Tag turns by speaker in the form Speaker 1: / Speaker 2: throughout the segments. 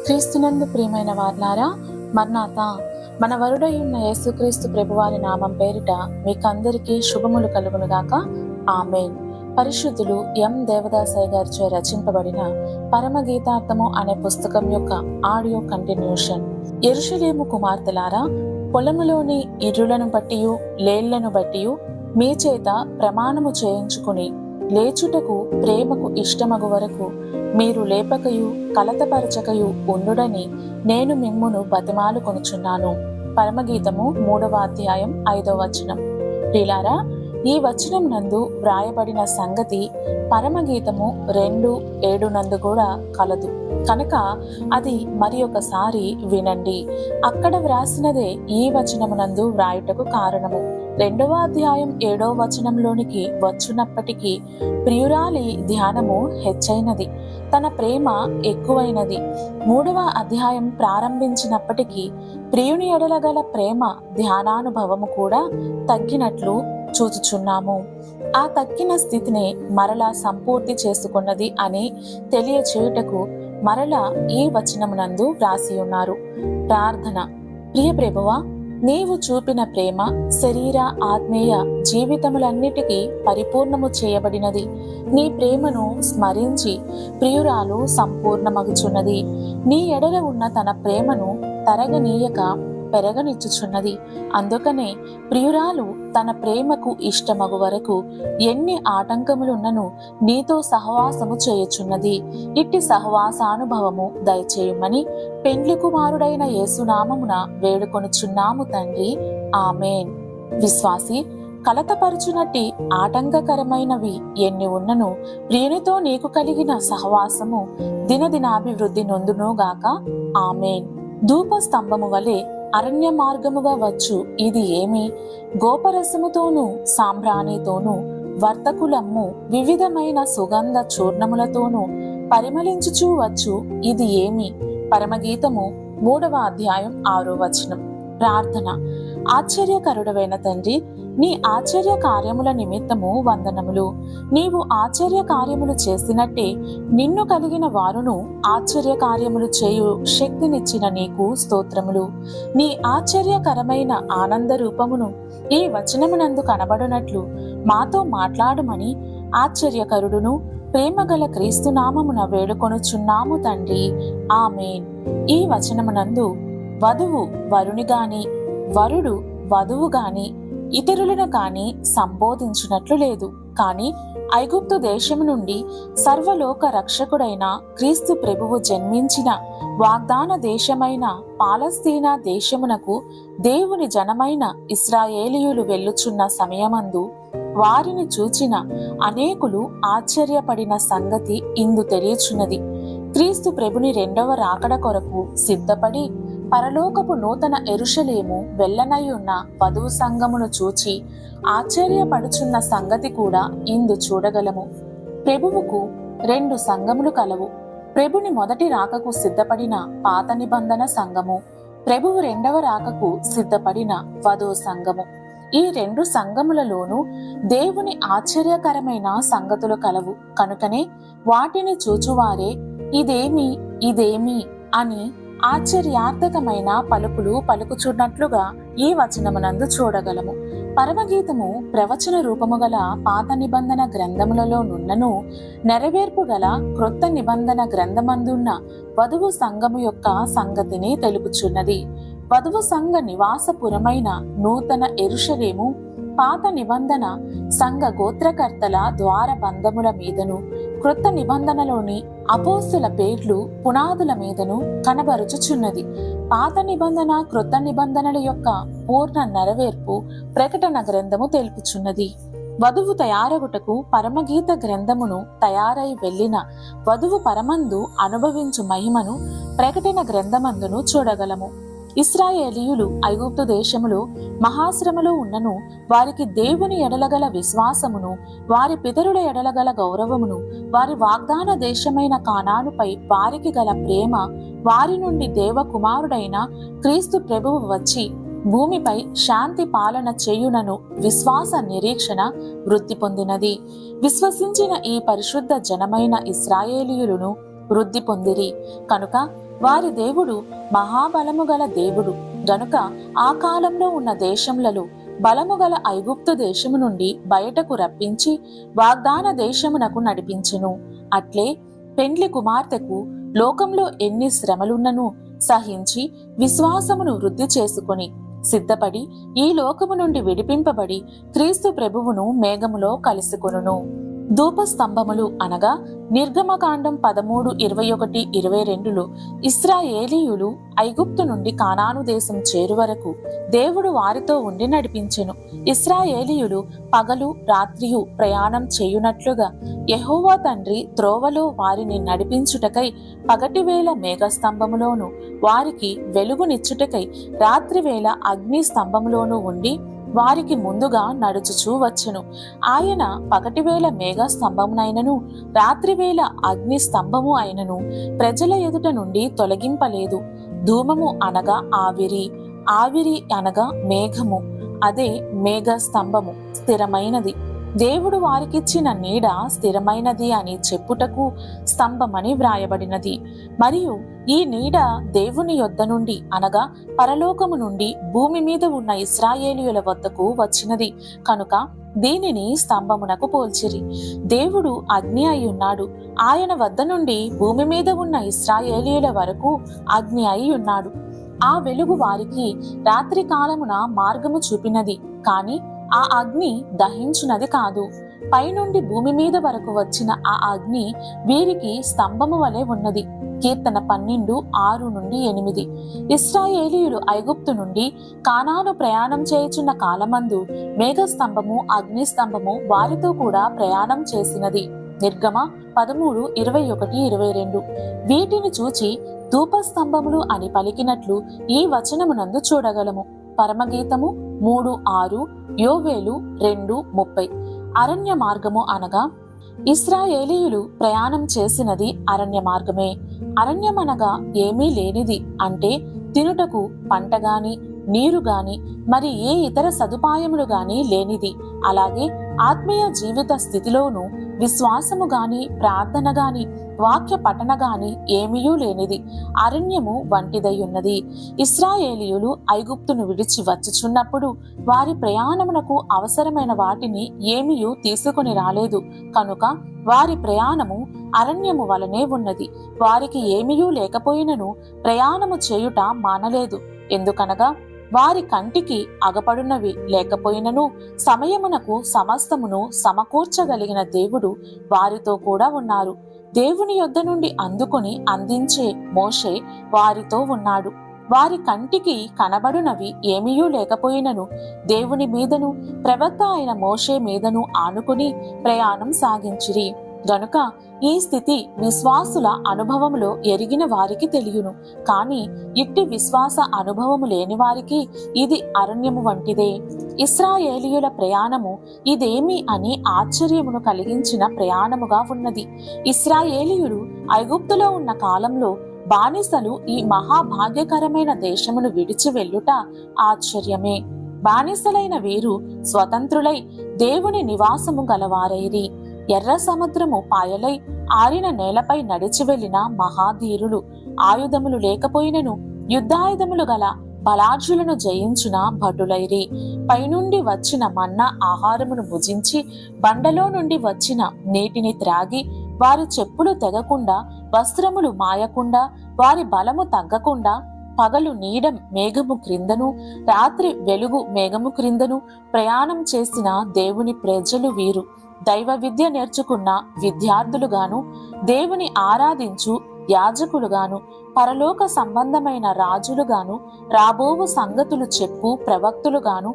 Speaker 1: క్రీస్తునందు ప్రియమైన వారులారా, మర్నాత మన వరుడై ఉన్న యేసుక్రీస్తు ప్రభువారి నామం పేరిట మీకందరికీ శుభములు కలుగునుగాక. ఆమేన్. పరిశుద్ధులు ఎం దేవదాసయ్య గారిచే రచింపబడిన పరమగీతార్థము అనే పుస్తకం యొక్క ఆడియో కంటిన్యూషన్. యెరూషలేము కుమార్తెలారా, పొలములోని ఇర్రులను బట్టియు లేళ్లను బట్టియు మీ చేత ప్రమాణము చేయించుకుని లేచుటకు ప్రేమకు ఇష్టమగు వరకు మీరు లేపకయు కలతపరచకయు ఉండుడని నేను మిమ్మును బతిమాలు కొనుచున్నాను. పరమగీతము 3వ అధ్యాయం 5వ వచనం. ప్రియులారా, ఈ వచనం నందు వ్రాయబడిన సంగతి పరమగీతము 2:7 నందు కూడా కలదు కనుక అది మరి ఒకసారి వినండి. అక్కడ వ్రాసినదే ఈ వచనమునందు వ్రాయుటకు కారణము. 2వ అధ్యాయం 7వ వచనంలోనికి వచ్చునప్పటికీ ప్రియురాలి ధ్యానము హెచ్చైనది, తన ప్రేమ ఎక్కువైనది. 3వ అధ్యాయం ప్రారంభించినప్పటికీ ప్రియుని ఎడల గల ప్రేమ ధ్యానానుభవము కూడా తగ్గినట్లు చూచుచున్నాము. ఆ తగ్గిన స్థితిని మరలా సంపూర్తి చేసుకున్నది అని తెలియచేయుటకు మరలా ఈ వచనమునందు వ్రాసి ఉన్నారు. ప్రార్థన. ప్రియ ప్రభువా, నీవు చూపిన ప్రేమ శరీర ఆత్మీయ జీవితములన్నిటికీ పరిపూర్ణము చేయబడినది. నీ ప్రేమను స్మరించి ప్రియురాలు సంపూర్ణమగుచున్నది. నీ ఎడల ఉన్న తన ప్రేమను తరగనీయక పెరగనిచ్చుచున్నది. అందుకనే ప్రియురాలు తన ప్రేమకు ఇష్టమగు వరకు ఎన్ని ఆటంకములున్నను నీతో సహవాసము చేయుచున్నది. ఇట్టి సహవాసానుభవము దయచేయుమని పెండ్లి కుమారుడైన యేసునామమున వేడుకొనుచున్నాము తండ్రి. ఆమేన్. విశ్వాసి, కలతపరచునట్టి ఆటంకకరమైనవి ఎన్ని ఉన్నను ప్రియునితో నీకు కలిగిన సహవాసము దినదినాభివృద్ధి నొందునుగాక. ఆమేన్. ధూప స్తంభము వలె అరణ్య మార్గముగా వచ్చు ఇది ఏమి? గోపరసముతోనూ సాంబ్రాణితోనూ వర్తకులమ్ము వివిధమైన సుగంధ చూర్ణములతోనూ పరిమళించుచూ వచ్చు ఇది ఏమి? పరమగీతము 3వ అధ్యాయం 6వ వచనం. ప్రార్థన. ఆశ్చర్యకరుడవైన తండ్రి, నీ ఆశ్చర్య కార్యముల నిమిత్తము వందనములు. నీవు ఆశ్చర్య కార్యములు చేసినట్టే నిన్ను కలిగిన వారును ఆశ్చర్య కార్యములు చేయు శక్తినిచ్చిన నీకు స్తోత్రములు. నీ ఆశ్చర్యకరమైన ఆనంద రూపమును ఈ వచనమునందు కనబడునట్లు మాతో మాట్లాడమని ఆశ్చర్యకరుడును ప్రేమగల క్రీస్తునామమున వేడుకొనుచున్నాము తండ్రి. ఆమేన్. ఈ వచనమునందు వధువు వరుని గాని వరుడు వధువు గాని ఇతరులను కాని సంబోధించినట్లు లేదు. కాని ఐగుప్తు దేశము నుండి సర్వలోక రక్షకుడైన క్రీస్తు ప్రభువు జన్మించిన వాగ్దాన దేశమైన పాలస్తీనా దేశమునకు దేవుని జనమైన ఇశ్రాయేలీయులు వెళ్ళుచున్న సమయమందు వారిని చూచిన అనేకులు ఆశ్చర్యపడిన సంగతి ఇందు తెలియచున్నది. క్రీస్తు ప్రభుని 2వ రాకడ కొరకు సిద్ధపడి పరలోకపు నూతన యెరూషలేము వెళ్ళనయ్యున్న వధువు సంఘమును చూచి ఆశ్చర్యపడుచున్న సంగతి కూడా ఇందు చూడగలము. ప్రభువుకు 2 సంఘములు కలవు. ప్రభుని మొదటి రాకకు సిద్ధపడిన పాత నిబంధన సంఘము, ప్రభువు 2వ రాకకు సిద్ధపడిన వధువు సంఘము. ఈ 2 సంఘములలోనూ దేవుని ఆశ్చర్యకరమైన సంగతులు కలవు. కనుకనే వాటిని చూచువారే ఇదేమి ఇదేమి అని ఆశ్చర్యార్థకమైన పలుకులు పలుకుచున్నట్లుగా ఈ వచనమునందు చూడగలము. పరమగీతము ప్రవచన రూపము గల పాత నిబంధన గ్రంథములలో నున్నను నెరవేర్పు గల క్రొత్త నిబంధన గ్రంథమందున్న వధువు సంఘము యొక్క సంగతిని తెలుపుచున్నది. వధువు సంఘ నివాసపురమైన నూతన యెరూషలేము పాత నిబంధన సంఘ గోత్రకర్తల ద్వార బంధముల మీదను క్రొత్త నిబంధనలోని అపోస్తుల పేర్లు పునాదుల మీదను కనబరుచుచున్నది. పాత నిబంధన క్రొత్త నిబంధనల యొక్క పూర్ణ నెరవేర్పు ప్రకటన గ్రంథము తెలుపుచున్నది. వధువు తయారగుటకు పరమగీత గ్రంథమును తయారై వెళ్ళిన వధువు పరమందు అనుభవించు మహిమను ప్రకటన గ్రంథమందును చూడగలము. ఇశ్రాయేలీయులు ఐగుప్తు దేశములో మహాశ్రమలో ఉన్నను వారికి దేవుని ఎడలగల విశ్వాసమును, వారి పితరుల ఎడలగల గౌరవమును, వారి వాగ్దాన దేశమైన కానానుపై వారికి గల ప్రేమ, వారి నుండి దేవకుమారుడైన క్రీస్తు ప్రభువు వచ్చి భూమిపై శాంతి పాలన చేయునను విశ్వాస నిరీక్షణ వృద్ధి పొందినది. విశ్వసించిన ఈ పరిశుద్ధ జనమైన ఇశ్రాయేలీయులను వృద్ధి పొందిరి. కనుక వారి దేవుడు మహాబలము గల దేవుడు గనుక ఆ కాలంలో ఉన్న దేశములలో బలము గల ఐగుప్తు దేశము నుండి బయటకు రప్పించి వాగ్దాన దేశమునకు నడిపించెను. అట్లే పెండ్లి కుమార్తెకు లోకంలో ఎన్ని శ్రమలున్నను సహించి విశ్వాసమును వృద్ధి చేసుకొని సిద్ధపడి ఈ లోకము నుండి విడిపింపబడి క్రీస్తు ప్రభువును మేఘములో కలుసుకొనును. ధూపస్తంభములు అనగా నిర్గమకాండం 13:21-22లో ఇశ్రాయేలీయులు ఐగుప్తు నుండి కానాను దేశం చేరు వరకు దేవుడు వారితో ఉండి నడిపించెను. ఇశ్రాయేలీయులు పగలు రాత్రియు ప్రయాణం చేయునట్లుగా యెహోవా తండ్రి త్రోవలో వారిని నడిపించుటకై పగటివేళ మేఘస్తంభములోను వారికి వెలుగునిచ్చుటకై రాత్రివేళ అగ్ని స్తంభములోను ఉండి వారికి ముందుగా నడుచుచూ వచ్చెను. ఆయన పగటివేళ మేఘ స్తంభమునైనను రాత్రివేళ అగ్ని స్తంభము అయినను ప్రజల ఎదుట నుండి తొలగింపలేదు. ధూమము అనగా ఆవిరి, ఆవిరి అనగా మేఘము, అదే మేఘ స్తంభము స్థిరమైనది. దేవుడు వారికిచ్చిన నీడ స్థిరమైనది అని చెప్పుటకు స్తంభమని వ్రాయబడినది. మరియు ఈ నీడ దేవుని యొద్ద నుండి అనగా పరలోకము నుండి భూమి మీద ఉన్న ఇశ్రాయేలీయుల వద్దకు వచ్చినది కనుక దీనిని స్తంభమునకు పోల్చిరి. దేవుడు అగ్ని అయి ఉన్నాడు. ఆయన వద్ద నుండి భూమి మీద ఉన్న ఇశ్రాయేలీయుల వరకు అగ్ని అయి ఉన్నాడు. ఆ వెలుగు వారికి రాత్రి కాలమున మార్గము చూపినది, కాని ఆ అగ్ని దహించునది కాదు. పైనుండి భూమి మీద వరకు వచ్చిన ఆ అగ్ని వీరికి స్తంభము వలె ఉన్నది. కీర్తన 12:6-8. ఇశ్రాయేలీయులు ఐగుప్తు నుండి కానాను ప్రయాణం చేయుచున్న కాలమందు మేఘస్తంభము అగ్ని స్తంభము వారితో కూడా ప్రయాణం చేసినది. నిర్గమ 13:21-22. వీటిని చూచి ధూపస్తంభములు అని పలికినట్లు ఈ వచనమునందు చూడగలము. పరమగీతము 3:6, యోవేలు 2:30. అరణ్య మార్గము అనగా ఇశ్రాయేలీయులు ప్రయాణం చేసినది అరణ్య మార్గమే. అరణ్యమనగా ఏమీ లేనిది, అంటే తినుటకు పంట గాని నీరు గాని మరి ఏ ఇతర సదుపాయములు గాని లేనిది. అలాగే ఆత్మీయ జీవిత స్థితిలోనూ విశ్వాసము గాని ప్రార్థన గాని వాక్య పఠన గాని ఏమీయూ లేనిది అరణ్యము వంటిదయ్యున్నది. ఇశ్రాయేలీయులు ఐగుప్తును విడిచి వచ్చుచున్నప్పుడు వారి ప్రయాణమునకు అవసరమైన వాటిని ఏమీయూ తీసుకొని రాలేదు కనుక వారి ప్రయాణము అరణ్యము వలనే ఉన్నది. వారికి ఏమీయూ లేకపోయినను ప్రయాణము చేయుట మానలేదు. ఎందుకనగా వారి కంటికి అగపడునవి లేకపోయినను సమయమునకు సమస్తమును సమకూర్చగలిగిన దేవుడు వారితో కూడా ఉన్నారు. దేవుని యొద్ద నుండి అందుకొని అందించే మోషే వారితో ఉన్నాడు. వారి కంటికి కనబడునవి ఏమీయూ లేకపోయినను దేవుని మీదను ప్రవక్త అయిన మోషే మీదను ఆనుకుని ప్రయాణం సాగించిరి. గనుక ఈ స్థితి విశ్వాసుల అనుభవములో ఎరిగిన వారికి తెలియను. కాని ఇట్టి విశ్వాస అనుభవము లేని వారికి ఇది అరణ్యము వంటిదే. ఇశ్రాయేలీయుల ప్రయాణము ఇదేమి అని ఆశ్చర్యమును కలిగించిన ప్రయాణముగా ఉన్నది. ఇశ్రాయేలీయులు ఐగుప్తులో ఉన్న కాలంలో బానిసలు ఈ మహాభాగ్యకరమైన దేశమును విడిచి వెళ్ళుట ఆశ్చర్యమే. బానిసలైన వీరు స్వతంత్రులై దేవుని నివాసము గలవారైరి. ఎర్ర సముద్రము పాయలై ఆరిన నేలపై నడిచి వెళ్లిన మహాధీరులు. ఆయుధములు లేకపోయినను యుద్ధాయుధములు గల బలాఢ్యులను జయించిన భటులైరి. పైనుండి వచ్చిన మన్నా ఆహారమును భుజించి బండలో నుండి వచ్చిన నీటిని త్రాగి వారి చెప్పులు తెగకుండా వస్త్రములు మాయకుండా వారి బలము తగ్గకుండా పగలు నీడ మేఘము క్రిందను రాత్రి వెలుగు మేఘము క్రిందను ప్రయాణం చేసిన దేవుని ప్రజలు వీరు. దైవ విద్య నేర్చుకున్న విద్యార్థులుగాను దేవుని ఆరాధించు యాజకులుగాను పరలోక సంబంధమైన రాజులుగాను రాబోవు సంగతులు చెప్పు ప్రవక్తులుగాను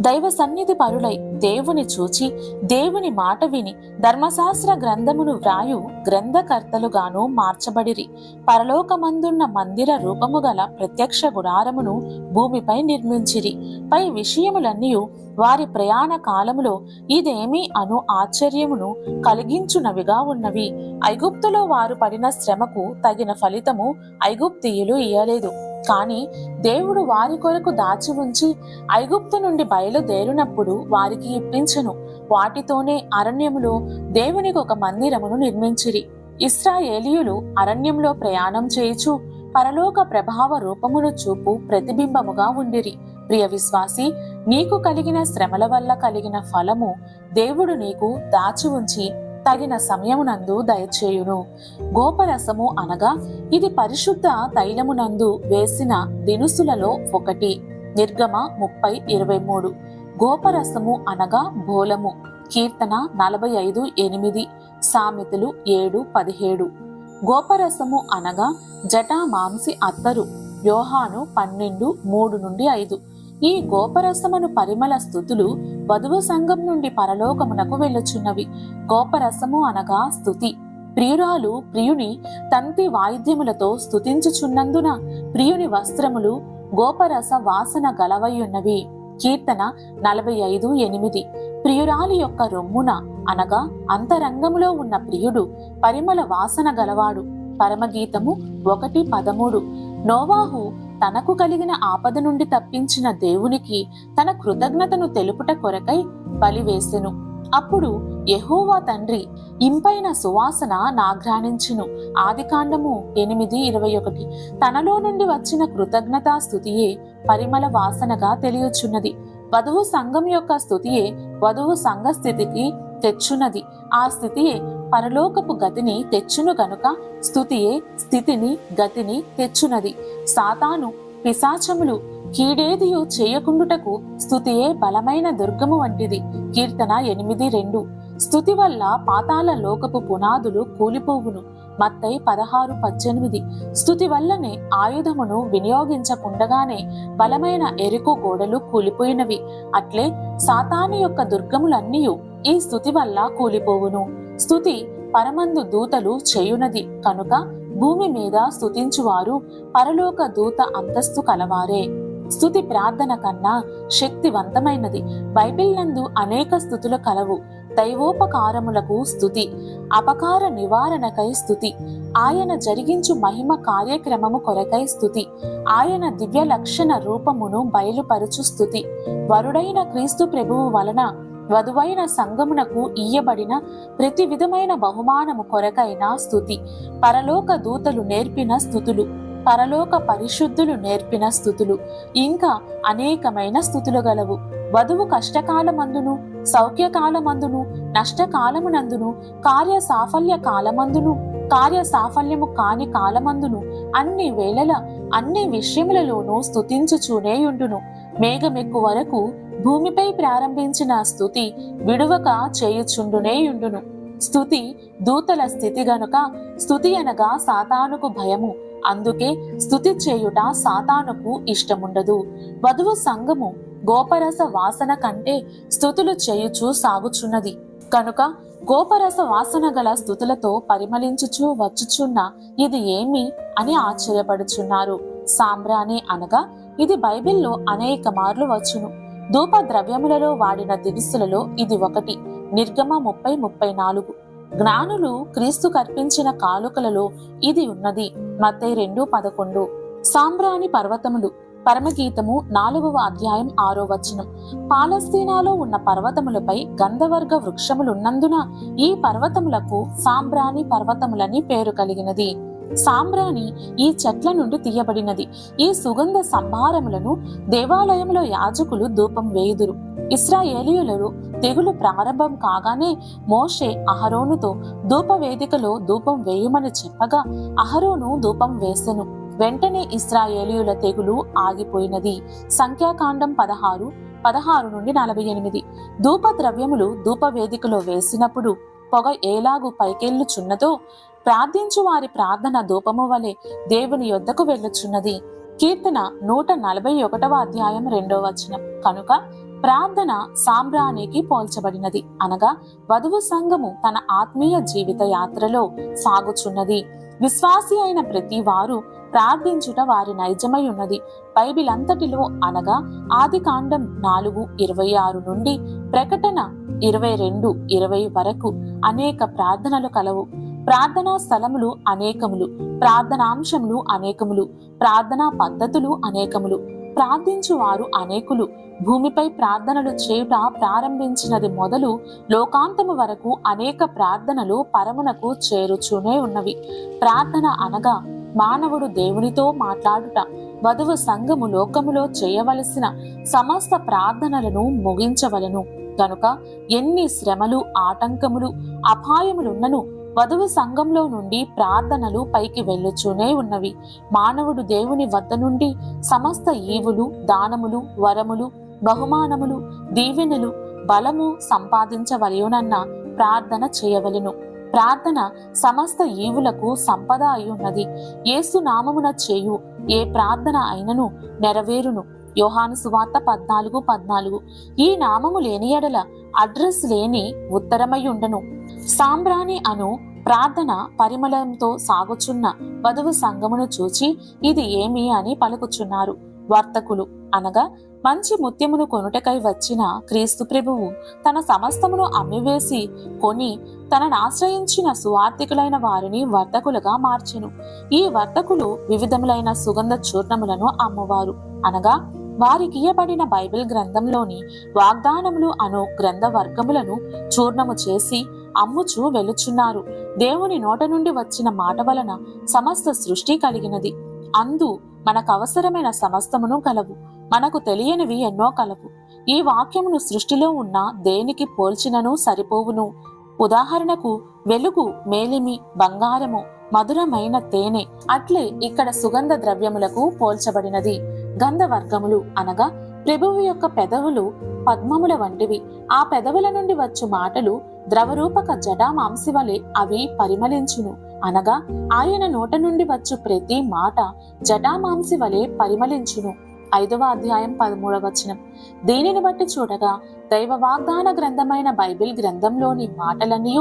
Speaker 1: దైవ సన్నిధి పరులై దేవుని చూచి దేవుని మాట విని ధర్మశాస్త్ర గ్రంథమును వ్రాయు గ్రంథకర్తలుగాను మార్చబడిరి. పరలోకమందున్న మందిర రూపము గల ప్రత్యక్ష గుడారమును భూమిపై నిర్మించిరి. పై విషయములన్నీ వారి ప్రయాణ కాలములో ఇదేమి అను ఆశ్చర్యమును కలిగించునవిగా ఉన్నవి. ఐగుప్తులో వారు పడిన శ్రమకు తగిన ఫలితము ఐగుప్తీయులు ఇయ్యలేదు. కాని దేవుడు వారి కొరకు దాచి ఉంచి ఐగుప్తు నుండి బయలుదేరినప్పుడు వారికి ఇప్పించెను. వాటితోనే అరణ్యములో దేవునికి ఒక మందిరమును నిర్మించిరి. ఇశ్రాయేలీయులు అరణ్యంలో ప్రయాణం చేయుచు పరలోక ప్రభావ రూపమును చూపు ప్రతిబింబముగా ఉండిరి. ప్రియ విశ్వాసి, నీకు కలిగిన శ్రమల వల్ల కలిగిన ఫలము దేవుడు నీకు దాచి ఉంచి తగిన సమయమునందు దయచేయును. గోపరసము అనగా ఇది పరిశుద్ధ తైలమునందు వేసిన దినుసులలో ఒకటి. నిర్గమ 30:23. గోపరసము అనగా బోలము. కీర్తన 45:8. సామెతలు 7:17. గోపరసము అనగా జటా మాంసి అత్తరు. యోహాను 12:3-5. ఈ గోపరసమును పరిమళ స్తుతులు వధువు సంఘం నుండి పరలోకమునకు వెళ్ళుచున్నవి. గోపరసము అనగా స్తుతి. ప్రియురాలు ప్రియుని తంతి వాయిద్యములతో స్తుతించుచున్నందున ప్రియుని వస్త్రములు గోపరస వాసన గలవయ్యున్నవి. కీర్తన 45:8. ప్రియురాలి యొక్క రొమ్మున అనగా అంతరంగములో ఉన్న ప్రియుడు పరిమళ వాసన గలవాడు. పరమగీతము 1:13. నోవాహు తనకు కలిగిన ఆపద నుండి తప్పించిన దేవునికి తన కృతజ్ఞతను తెలుపుట కొరకై బలివేసెను. అప్పుడు యెహోవా తండ్రి ఇంపైన సువాసన నాఘ్రానించును. ఆదికాండము 8:21. తనలో నుండి వచ్చిన కృతజ్ఞతా స్తుతియే పరిమళ వాసనగా తెలియచున్నది. వధువు సంఘం యొక్క స్తుతియే వధువు సంఘ స్థితికి తెచ్చున్నది. ఆ స్థితియే పరలోకపు గతిని తెచ్చును గనుక స్తుతియే స్థితిని గతిని తెచ్చునది. సాతాను పిశాచములు కీడేదియో చేయకుండుటకు స్తుతియే బలమైన దుర్గము వంటిది. కీర్తన 8:2. స్తుతి వల్ల పాతాళ లోకపు పునాదులు కూలిపోవును. మత్తయి 16:18. స్తుతి వల్లనే ఆయుధమును వినియోగించకుండగానే బలమైన ఎరుకు గోడలు కూలిపోయినవి. అట్లే సాతాను యొక్క దుర్గములన్నీయు ఈ స్తుతి వల్ల కూలిపోవును. స్తుతి పరమందు దూతలు చేయునది కనుక భూమి మీద స్తుతించువారు పరలోక దూత అంతస్తు కలవారే. స్తుతి ప్రార్థన కన్నా శక్తివంతమైనది. బైబిల్ నందు అనేక స్తుతులు కలవు. దైవోపకారములకు స్తుతి, అపకార నివారణకై స్తుతి, ఆయన జరిగించు మహిమ కార్యక్రమము కొరకై స్తుతి, ఆయన దివ్య లక్షణ రూపమును బయలుపరచు స్తుతి, వరుడైన క్రీస్తు ప్రభువు వలన వధువైన సంఘమునకు ఇయ్యబడిన ప్రతి విధమైన బహుమానము కొరకైన స్తుతి, పరలోక దూతలు నేర్పిన స్తుతులు, పరలోక పరిశుద్ధులు నేర్పిన స్తుతులు, ఇంకా అనేకమైన స్తుతులు గలవు. వధువు కష్టకాలమందును సౌఖ్యకాలమందును నష్టకాలమునందును కార్య సాఫల్య కాలమందును కార్య సాఫల్యము కాని కాలమందును అన్ని వేళల అన్ని విషయములలోనూ స్తుతించుచూనే ఉండును. మేఘమెక్కు వరకు భూమిపై ప్రారంభించిన స్తుతి విడువక చేయుచుండునే ఉండును. స్తుతి దూతల స్థితి గనుక స్తుతి అనగా సాతానుకు భయము. అందుకే స్తుతి చేయుట సాతానుకు ఇష్టముండదు. వధువు సంఘము గోపరస వాసన కంటే స్తుతులు చేయుచు సాగుచున్నది కనుక గోపరస వాసన గల స్తుతులతో పరిమళించుచు వచ్చుచున్న ఇది ఏమి అని ఆశ్చర్యపడుచున్నారు. సాంబ్రాణి అనగా ఇది బైబిల్లో అనేక మార్లు వచ్చును. ధూప ద్రవ్యములలో వాడిన దినుసులలో ఇది ఒకటి. నిర్గమ 30:34. జ్ఞానులు క్రీస్తు కర్పించిన కానుకలలో ఇది ఉన్నది. మత్తయి 2:11. సాంబ్రాణి పర్వతములు. పరమగీతము 4వ అధ్యాయం 6వ వచనం. పాలస్తీనాలో ఉన్న పర్వతములపై గంధవర్గ వృక్షములున్నందున ఈ పర్వతములకు సాంబ్రాణి పర్వతములని పేరు కలిగినది. సాంబ్రాణి ఈ చెట్ల నుండి తీయబడినది. ఈ సుగంధ సంభారములను దేవాలయంలో యాజకులు ధూపం వేయుదురు. ఇశ్రాయేలీయులు తెగులు ప్రారంభం కాగానే మోషే అహరోనుతో ధూపవేదికలో ధూపం వేయుమని చెప్పగా అహరోను ధూపం వేసెను. వెంటనే ఇశ్రాయేలీయుల తెగులు ఆగిపోయినది. సంఖ్యాకాండం 16:16-48. ధూప ద్రవ్యములు ధూపవేదికలో వేసినప్పుడు పొగ ఏలాగు పైకెళ్ళుచున్నదో ప్రార్థించు వారి ప్రార్థన ధూపము వలె దేవుని యొద్దకు వెళ్ళుచున్నది. కీర్తన 141వ అధ్యాయం 2వ వచనం. కనుక ప్రార్థన సాంబ్రాణికి పోల్చబడినది. అనగా వధువు సంఘము తన ఆత్మీయ జీవిత యాత్రలో సాగుచున్నది. విశ్వాసి అయిన ప్రతి వారు ప్రార్థించుట వారి నైజమై ఉన్నది. బైబిల్ అంతటిలో అనగా ఆదికాండం 4:26 నుండి ప్రకటన 22:20 వరకు అనేక ప్రార్థనలు కలవు. ప్రార్థనా స్థలములు అనేకములు, ప్రార్థనాంశములు అనేకములు, ప్రార్థనా పద్ధతులు అనేకములు, ప్రార్థించువారు అనేకులు. భూమిపై ప్రార్థనలు చేయుట ప్రారంభించినది మొదలు లోకాంతము వరకు అనేక ప్రార్థనలు పరమునకు చేరుచూనే ఉన్నవి. ప్రార్థన అనగా మానవుడు దేవునితో మాట్లాడుట, వధువు సంఘము లోకములో చేయవలసిన సమస్త ప్రార్థనలను ముగించవలను. గనుక ఎన్ని శ్రమలు, ఆటంకములు, అపాయములున్నను వధువు సంఘంలో నుండి ప్రార్థనలు పైకి వెళ్ళుచూనే ఉన్నవి. మానవుడు దేవుని వద్ద నుండి సమస్త ఈవులు, దానములు, వరములు, బహుమానములు, దీవెనలు, బలము సంపాదించవలయునన్న ప్రార్థన చేయవలెను. ప్రార్థన సమస్త ఈవులకు సంపద అయ్యున్నది. యేసు నామమున చేయు ఏ ప్రార్థన అయినను నెరవేరును. యోహాను సువార్త 14:14. ఈ నామము లేని ఎడల అడ్రస్ లేని ఉత్తరమై ఉండను. సాంబ్రాణి అను ప్రార్థన పరిమళంతో సాగుచున్న వధువు సంఘమును చూచి ఇది ఏమి అని పలుకుచున్నారు. వర్తకులు అనగా మంచి ముత్యమును కొనుటకై వచ్చిన క్రీస్తు ప్రభువు తన సమస్తమును అమ్మివేసి కొని తనను ఆశ్రయించిన సువార్థికులైన వారిని వర్తకులుగా మార్చెను. ఈ వర్తకులు వివిధములైన సుగంధ చూర్ణములను అమ్మువారు. అనగా వారికియబడిన బైబిల్ గ్రంథంలోని వాగ్దానములు అను గ్రంథ వర్గములను చూర్ణము చేసి అమ్ముచూ వెలుచున్నారు. దేవుని నోట నుండి వచ్చిన మాట వలన సమస్త సృష్టి కలిగినది. అందు మనకు అవసరమైన సమస్తమును కలవు, మనకు తెలియనివి ఎన్నో కలవు. ఈ వాక్యమును సృష్టిలో ఉన్న దేనికి పోల్చినను సరిపోవును. ఉదాహరణకు వెలుగు, మేలిమి, బంగారము, మధురమైన తేనె అట్లే ఇక్కడ సుగంధ ద్రవ్యములకు పోల్చబడినది. గంధవర్గములు అనగా ప్రభువు యొక్క పెదవులు పద్మముల వంటివి. ఆ పెదవుల నుండి వచ్చు మాటలు ద్రవరూపక జటామాంసి వలె అవి పరిమళించును. అనగా ఆయన నోట నుండి వచ్చు ప్రతి మాట జటామాంసి వలె పరిమళించును. 5వ అధ్యాయం 13వ వచనం. దీనిని బట్టి చూడగా దైవ వాగ్దాన గ్రంథమైన బైబిల్ గ్రంథంలోని మాటలన్నీ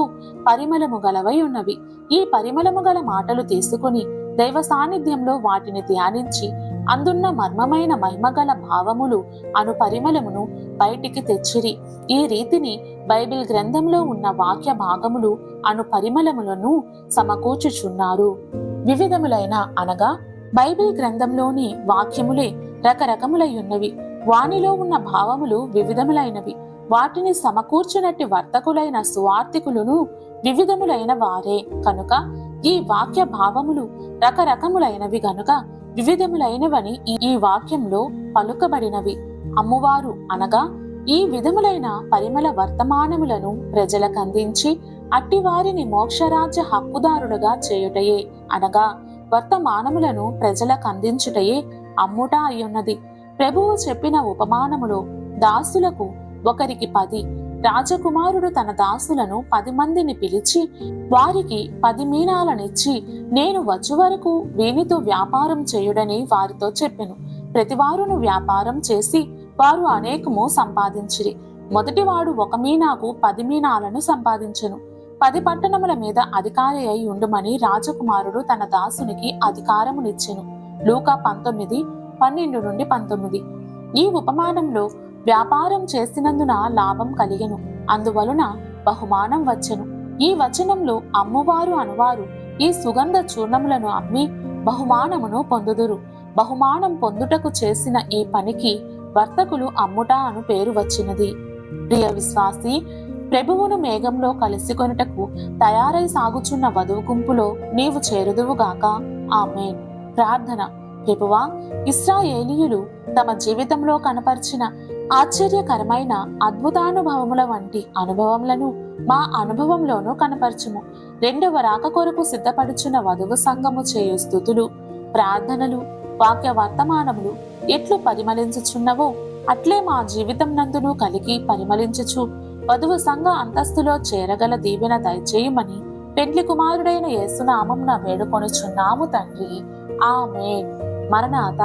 Speaker 1: పరిమళము గలవై ఉన్నవి. ఈ పరిమళము గల మాటలు తీసుకుని దైవ సాన్నిధ్యంలో వాటిని ధ్యానించి అందున్న మర్మమైన మహిమగల భావములు అను పరిమళమును బయటికి తెచ్చిరి. ఈ రీతిని బైబిల్ గ్రంథంలో ఉన్న వాక్య భాగములు అను పరిమళములను సమకూర్చుచున్నారు. వివిధములైన అనగా బైబిల్ గ్రంథంలోని వాక్యములే రకరకములై ఉన్నవి. వానిలో ఉన్న భావములు వివిధములైనవి. వాటిని సమకూర్చినట్టి వర్తకులైన సువార్థికులను వివిధములైన వారే కనుక ఈ వాక్య భావములు రకరకములైనవి గనుక వివిధములైనవని ఈ వాక్యంలో పలుకబడినవి. అమ్మువారు అనగా ఈ విధములైన పరిమళ వర్తమానములను ప్రజలకు అందించి అట్టి వారిని మోక్షరాజ్య హక్కుదారులుగా చేయుటయే అనగా వర్తమానములను ప్రజలకు అందించుటయే అమ్ముట అయ్యున్నది. ప్రభువు చెప్పిన ఉపమానములో దాసులకు ఒకరికి 10, రాజకుమారుడు తన దాసులను 10 మందిని పిలిచి వారికి 10 మీనాలనిచ్చి నేను వచ్చు వరకు వీనితో వ్యాపారం చేయుడని వారితో చెప్పెను. ప్రతివారును వ్యాపారం చేసి వారు అనేకము సంపాదించిరి. మొదటివాడు 1 మీనాకు 10 మీనాలను సంపాదించెను. 10 పట్టణముల మీద అధికారి అయి ఉండుమని రాజకుమారుడు తన దాసునికి అధికారమునిచ్చెను. లూకా 19:12-19. ఈ ఉపమానంలో వ్యాపారం చేసినందున లాభం కలిగెను, అందువలన బహుమానం వచ్చెను. ఈ వచనంలో అమ్మువారు అనువారు ఈ సుగంధ చూర్ణములను అమ్మి బహుమానమును పొందుదురు. బహుమానం పొందుటకు చేసిన ఈ పనికి వర్తకులు అమ్ముట అను పేరు వచ్చినది. ప్రియ విశ్వాసి, ప్రభువును మేఘంలో కలిసికొనుటకు తయారై సాగుచున్న వధువు గుంపులో నీవు చేరుదువుగాక. ఆమేన్. ప్రార్థన. ప్రభువా, ఇశ్రాయేలీయులు తమ జీవితంలో కనపరిచిన ఆశ్చర్యకరమైన అద్భుతానుభవముల వంటి అనుభవములను మా అనుభవంలోనూ కనపరచుము. 2వ రాక కొరకు సిద్ధపడుచున్న వధువు సంఘము చేయు స్తుతులు, ప్రార్థనలు, వాక్య వర్తమానములు ఎట్లు పరిమళించుచున్నవో అట్లే మా జీవితం నందును కలిగి పరిమళించుచు వధువు సంఘ అంతస్తులో చేరగల దీవెన దయచేయమని పెండ్లి కుమారుడైన యేసు నామమున వేడుకొనుచున్నాము తండ్రి. ఆమేన్. మరణాత.